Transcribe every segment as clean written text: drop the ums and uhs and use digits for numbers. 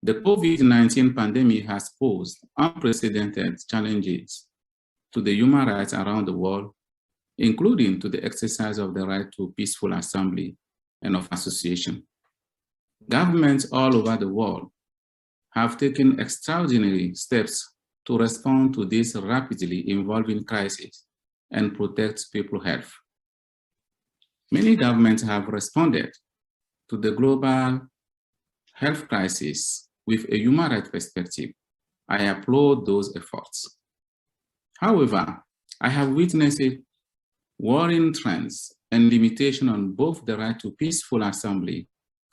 The COVID-19 pandemic has posed unprecedented challenges to the human rights around the world, including to the exercise of the right to peaceful assembly and of association. Governments all over the world have taken extraordinary steps to respond to this rapidly evolving crisis and protect people's health. Many governments have responded to the global health crisis with a human rights perspective. I applaud those efforts. However, I have witnessed worrying trends and limitation on both the right to peaceful assembly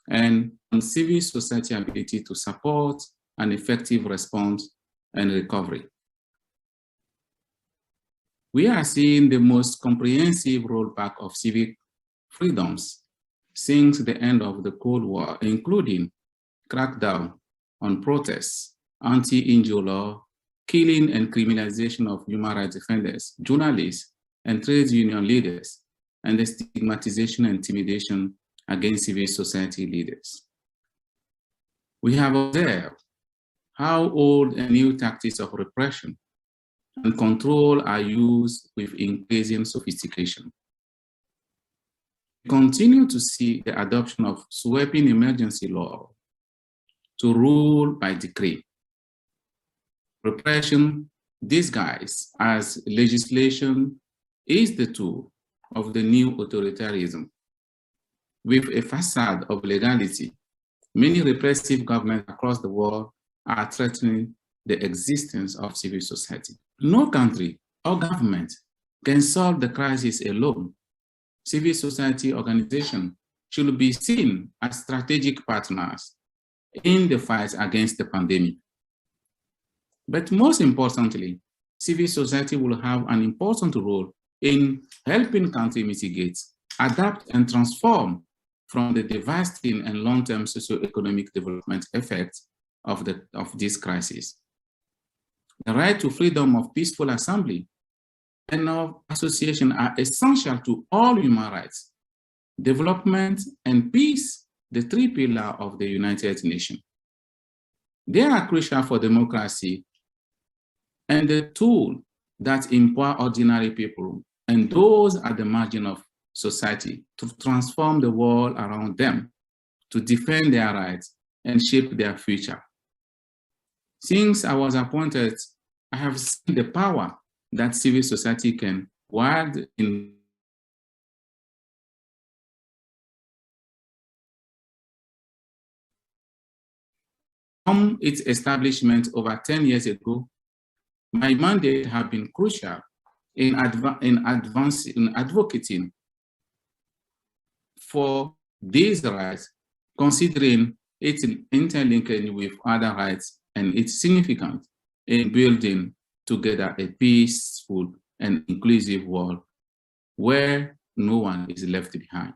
and on civil society ability to support an effective response and recovery. We are seeing the most comprehensive rollback of civic freedoms since the end of the Cold War, including crackdown on protests, anti-injury law, killing and criminalization of human rights defenders, journalists, and trade union leaders, and the stigmatization and intimidation against civil society leaders. We have observed how old and new tactics of repression and control are used with increasing sophistication. We continue to see the adoption of sweeping emergency law to rule by decree. Repression disguised as legislation is the tool of the new authoritarianism. With a facade of legality, many repressive governments across the world are threatening the existence of civil society. No country or government can solve the crisis alone. Civil society organizations should be seen as strategic partners in the fight against the pandemic. But most importantly, civil society will have an important role in helping countries mitigate, adapt, and transform from the devastating and long-term socio-economic development effects of this crisis. The right to freedom of peaceful assembly and of association are essential to all human rights, development, and peace, the three pillars of the United Nations. They are crucial for democracy and the tool that empower ordinary people and those at the margin of society to transform the world around them, to defend their rights and shape their future. Since I was appointed, I have seen the power that civil society can wield in from its establishment over 10 years ago. My mandate has been crucial in advocating for these rights, considering its interlinking with other rights and its significance in building together a peaceful and inclusive world where no one is left behind.